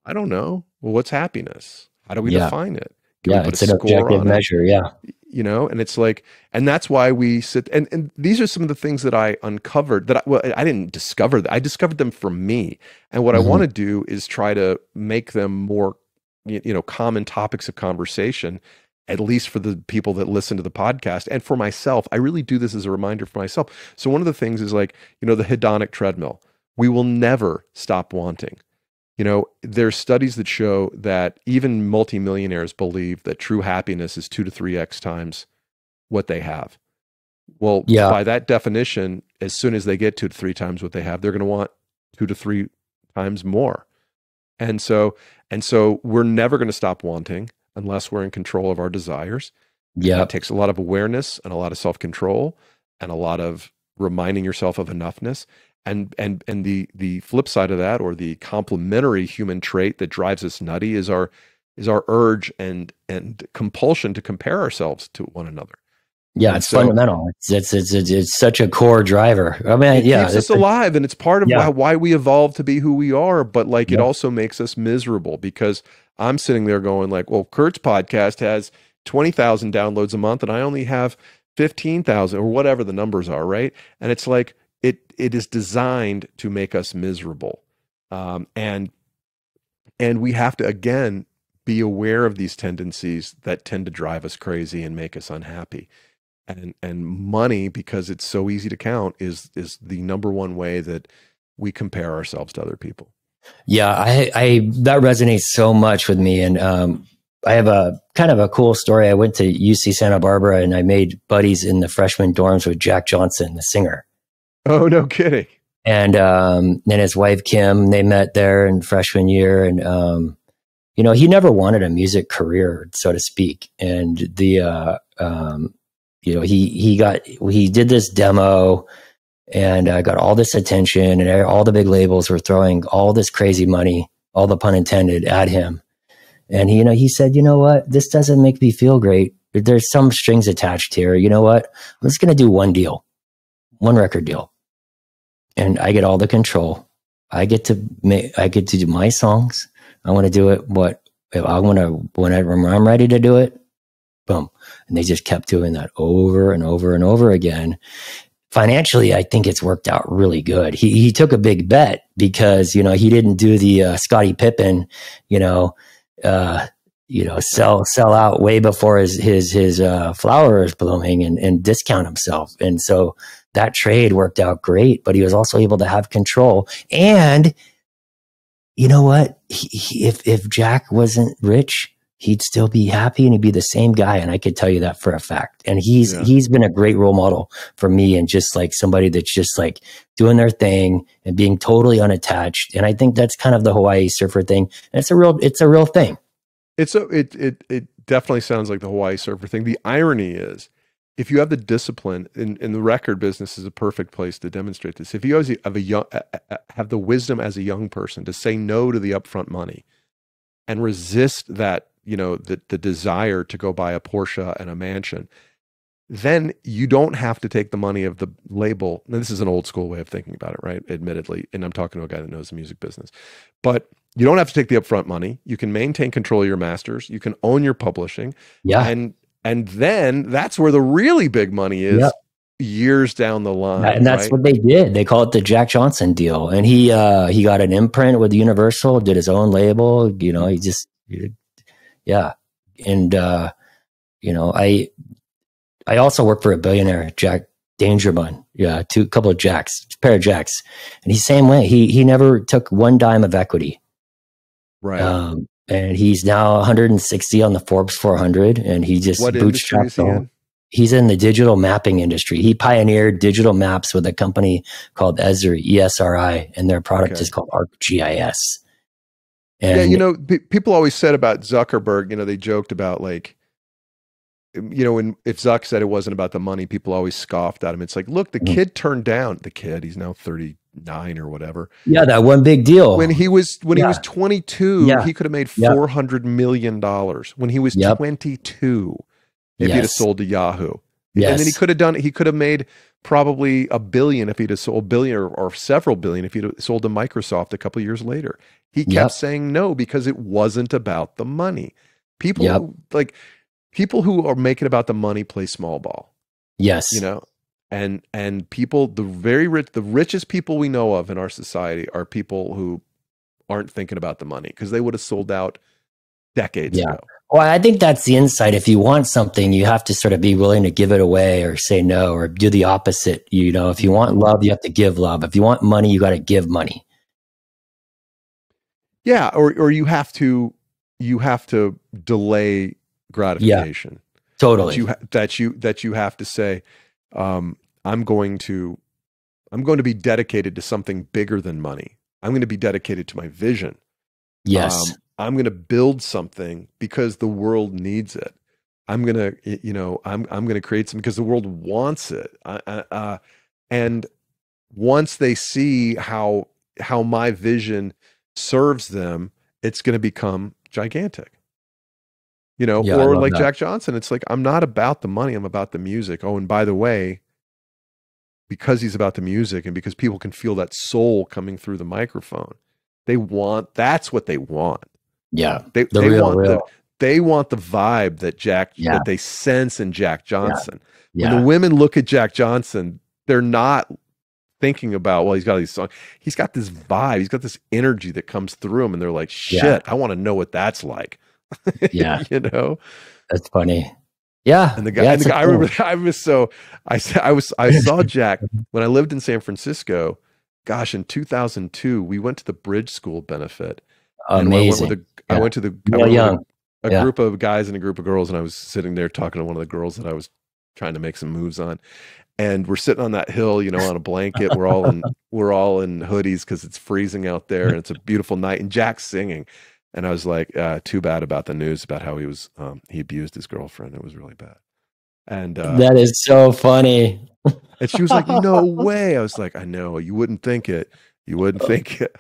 I don't know. Well, what's happiness? How do we define it? Can we put it's an objective measure. Yeah. And it's like, and that's why we sit, and these are some of the things that I uncovered I didn't discover that. I discovered them from me. And what I want to do is try to make them more, common topics of conversation, at least for the people that listen to the podcast. And for myself, I really do this as a reminder for myself. So one of the things is the hedonic treadmill. We will never stop wanting. There's studies that show that even multimillionaires believe that true happiness is 2 to 3x times what they have. Well, by that definition, as soon as they get 2 to 3 times what they have, they're going to want 2 to 3 times more. And so we're never going to stop wanting unless we're in control of our desires. Yeah. It takes a lot of awareness and a lot of self-control and a lot of reminding yourself of enoughness. And the flip side of that, or the complementary human trait that drives us nutty, is our urge and compulsion to compare ourselves to one another. Yeah, it's fundamental. It's such a core driver. I mean, it keeps us alive, and it's part of why we evolved to be who we are. But it also makes us miserable, because I'm sitting there going well, Kurt's podcast has 20,000 downloads a month, and I only have 15,000 or whatever the numbers are, right? And it's like, it is designed to make us miserable. And we have to, again, be aware of these tendencies that tend to drive us crazy and make us unhappy. And money, because it's so easy to count, is the number one way that we compare ourselves to other people. Yeah, I that resonates so much with me. And I have a kind of a cool story. I went to UC Santa Barbara, and I made buddies in the freshman dorms with Jack Johnson, the singer. Oh, no kidding. And then his wife, Kim, they met there in freshman year. And, he never wanted a music career, so to speak. And he did this demo and got all this attention, and all the big labels were throwing all this crazy money, all the pun intended, at him. And he said, you know what, this doesn't make me feel great. There's some strings attached here. You know what? I'm just going to do one record deal. And I get all the control. I get to do my songs. I want to do it. When I'm ready to do it, boom. And they just kept doing that over and over and over again. Financially, I think it's worked out really good. He took a big bet because, he didn't do the Scottie Pippen, sell out way before his flower is blooming and discount himself. And so that trade worked out great, but he was also able to have control. And you know what? If Jack wasn't rich, he'd still be happy and he'd be the same guy. And I could tell you that for a fact. And Yeah. he's been a great role model for me, and just like somebody that's just like doing their thing and being totally unattached. And I think that's kind of the Hawaii surfer thing. And it's a real thing. It definitely sounds like the Hawaii surfer thing. The irony is, if you have the discipline, in the record business is a perfect place to demonstrate this. If you have the wisdom as a young person to say no to the upfront money and resist that, the desire to go buy a Porsche and a mansion, then you don't have to take the money of the label. Now, this is an old school way of thinking about it, right? Admittedly, and I'm talking to a guy that knows the music business, but you don't have to take the upfront money. You can maintain control of your masters. You can own your publishing. Yeah. And then that's where the really big money is, years down the line. And that's right? what they did. They call it the Jack Johnson deal. And he got an imprint with Universal, did his own label, yeah. And, I also work for a billionaire, Jack Dangerman. Yeah. A pair of Jacks. And he's the same way. He never took one dime of equity. Right. And he's now 160 on the Forbes 400, and he just bootstrapped. He's in the digital mapping industry. He pioneered digital maps with a company called ESRI, and their product is called ArcGIS. And people always said about Zuckerberg, they joked about like, if Zuck said it wasn't about the money, people always scoffed at him. It's like, look, the kid turned down he's now 39 or whatever. Yeah, that one big deal. When he was 22, he could have made $400 million. When he was 22, if he'd have sold to Yahoo. And then he could have made probably $1 billion if he'd have sold or several billion if he'd have sold to Microsoft a couple of years later. He kept saying no because it wasn't about the money. People who are making about the money play small ball. Yes. And people, the very rich, the richest people we know of in our society are people who aren't thinking about the money, because they would have sold out decades ago. Well, I think that's the insight. If you want something, you have to sort of be willing to give it away or say no or do the opposite. If you want love, you have to give love. If you want money, you got to give money. Yeah. Or you have to delay gratification. Yeah, totally. That you have to say, I'm going to be dedicated to something bigger than money. I'm going to be dedicated to my vision. Yes. I'm going to build something because the world needs it. I'm going to, I'm going to create something because the world wants it. And once they see how my vision serves them, it's going to become gigantic. Or like Jack Johnson, it's like, I'm not about the money, I'm about the music. Oh, and by the way, because he's about the music and because people can feel that soul coming through the microphone, that's what they want. Yeah. They want the vibe that they sense in Jack Johnson. Yeah. When the women look at Jack Johnson, they're not thinking about, well, he's got these songs. He's got this vibe. He's got this energy that comes through him. And they're like, shit, I want to know what that's like. Yeah. That's funny. Yeah. And the guy, I remember, I saw Jack when I lived in San Francisco. Gosh, in 2002, we went to the Bridge School benefit. Amazing. I went to a group of guys and a group of girls, and I was sitting there talking to one of the girls that I was trying to make some moves on. And we're sitting on that hill, on a blanket. We're all in hoodies because it's freezing out there, and it's a beautiful night. And Jack's singing. And I was like, too bad about the news about how he abused his girlfriend. It was really bad. And that is so funny. And she was like, no way. I was like, I know, you wouldn't think it. You wouldn't think it.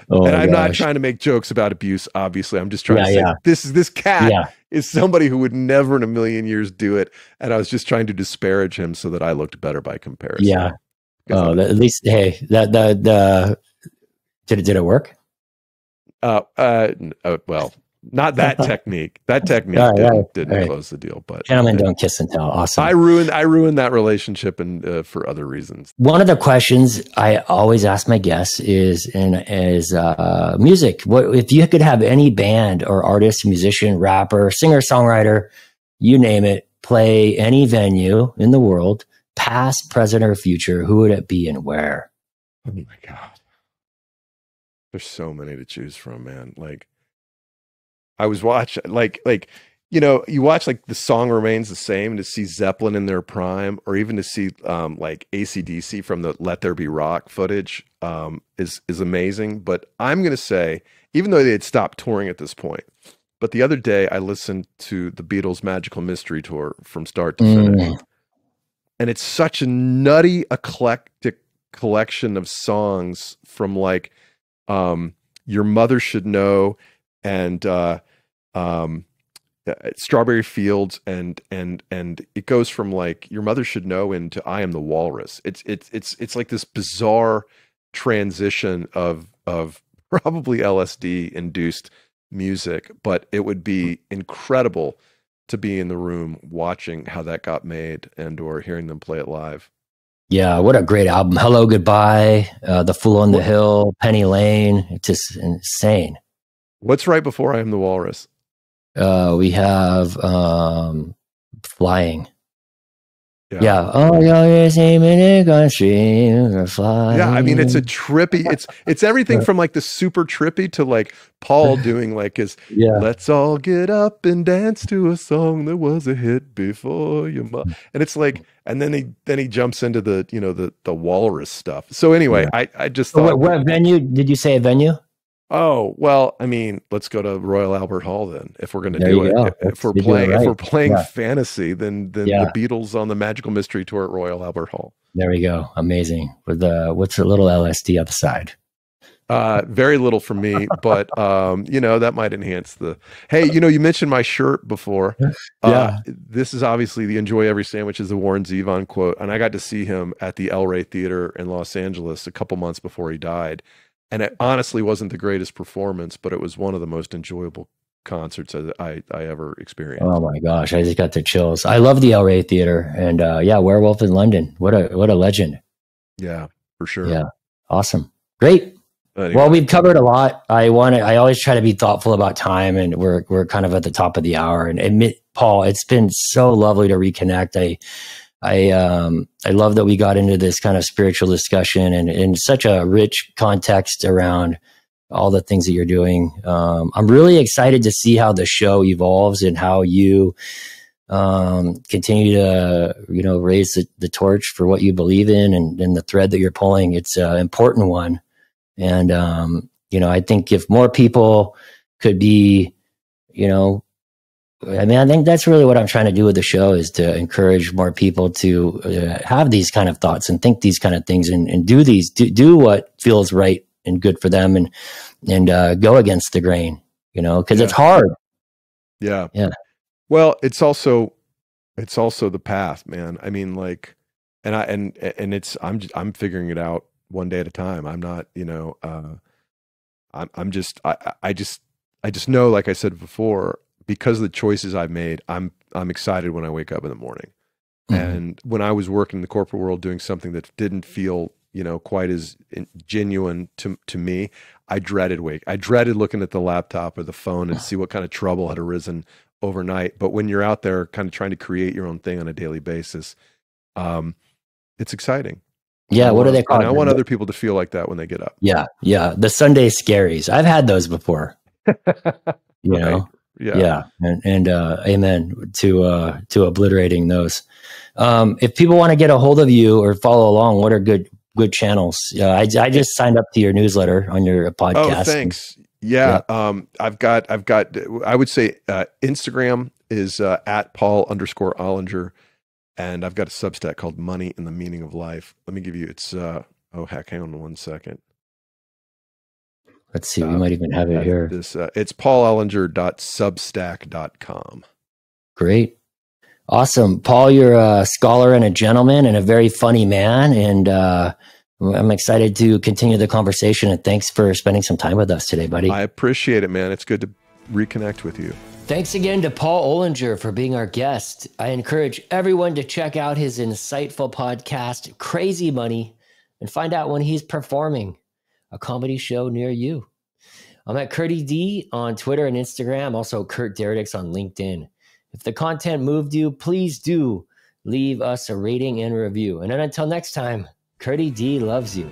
Oh, and I'm not trying to make jokes about abuse, obviously. I'm just trying to say this cat is somebody who would never in a million years do it. And I was just trying to disparage him so that I looked better by comparison. Yeah. Oh, at least, hey, did it work? Well, not that technique. That technique didn't close the deal. But gentlemen don't kiss and tell. Awesome. I ruined that relationship, and for other reasons. One of the questions I always ask my guests is music. What if you could have any band or artist, musician, rapper, singer, songwriter, you name it, play any venue in the world, past, present, or future? Who would it be and where? Oh my God. There's so many to choose from, man. Like, I was watching like you know, you watch like the song remains the same to see Zeppelin in their prime, or even to see like AC/DC from the Let There Be Rock footage is amazing. But I'm gonna say, even though they had stopped touring at this point, but the other day I listened to the Beatles' Magical Mystery Tour from start to finish. And it's such a nutty, eclectic collection of songs from like Your Mother Should Know and um, Strawberry Fields, and it goes from like Your Mother Should Know into I Am the Walrus. It's like this bizarre transition of probably LSD induced music, but it would be incredible to be in the room watching how that got made and or hearing them play it live. Yeah, what a great album. Hello, Goodbye, The Fool on the Hill, Penny Lane. It's just insane. What's right before I Am the Walrus? We have Flying. Yeah. Oh, yeah, same in a country, flying. Yeah, I mean, it's a trippy. It's everything from like the super trippy to like Paul doing like his "Let's all get up and dance to a song that was a hit before your mom," and it's like, and then he jumps into the the walrus stuff. So anyway, I just thought, what venue did you say? A venue? Oh, well, I mean, let's go to Royal Albert Hall then. If we're going to do it, if we're playing fantasy, then the Beatles on the Magical Mystery Tour at Royal Albert Hall. There we go. Amazing. With what's a little LSD on the side? Very little for me, but that might enhance the. Hey, you mentioned my shirt before. This is obviously the "Enjoy Every Sandwich" is the Warren Zevon quote, and I got to see him at the El Rey Theater in Los Angeles a couple months before he died. And it honestly wasn't the greatest performance, but it was one of the most enjoyable concerts I ever experienced. Oh my gosh, I just got the chills. I love the El Rey Theater, and Werewolf in London. What a legend. Yeah, for sure. Yeah, awesome, great. Anyway. Well, we've covered a lot. I always try to be thoughtful about time, and we're kind of at the top of the hour. And admit, Paul, it's been so lovely to reconnect. I love that we got into this kind of spiritual discussion and in such a rich context around all the things that you're doing. I'm really excited to see how the show evolves and how you continue to, raise the torch for what you believe in and the thread that you're pulling. It's an important one. And, I think if more people could be, I think that's really what I'm trying to do with the show, is to encourage more people to have these kind of thoughts and think these kind of things and do what feels right and good for them and go against the grain, because it's hard. Yeah. Yeah. Well, it's also the path, man. I mean, like, and I'm figuring it out one day at a time. I'm not, I just know, like I said before, because of the choices I've made, I'm excited when I wake up in the morning. Mm-hmm. And when I was working in the corporate world doing something that didn't feel, quite as genuine to me, I dreaded looking at the laptop or the phone and see what kind of trouble had arisen overnight. But when you're out there kind of trying to create your own thing on a daily basis, it's exciting. Yeah, what do they call it? And I want other people to feel like that when they get up. Yeah, the Sunday scaries. I've had those before. You know? Yeah. And amen to obliterating those. If people want to get a hold of you or follow along, what are good channels? I just signed up to your newsletter on your podcast. Oh, thanks. Yeah. I've got, I would say, Instagram is at Paul_Ollinger. And I've got a Substack called Money and the Meaning of Life. Let me give you, it's, hang on 1 second. Let's see, we might even have it here. It's paulollinger.substack.com. Great. Awesome. Paul, you're a scholar and a gentleman and a very funny man. And I'm excited to continue the conversation. And thanks for spending some time with us today, buddy. I appreciate it, man. It's good to reconnect with you. Thanks again to Paul Ollinger for being our guest. I encourage everyone to check out his insightful podcast, Crazy Money, and find out when he's performing a comedy show near you. I'm at Curdy D on Twitter and Instagram, also Kurt Deredix on LinkedIn. If the content moved you, please do leave us a rating and review. And then until next time, Curdy D loves you.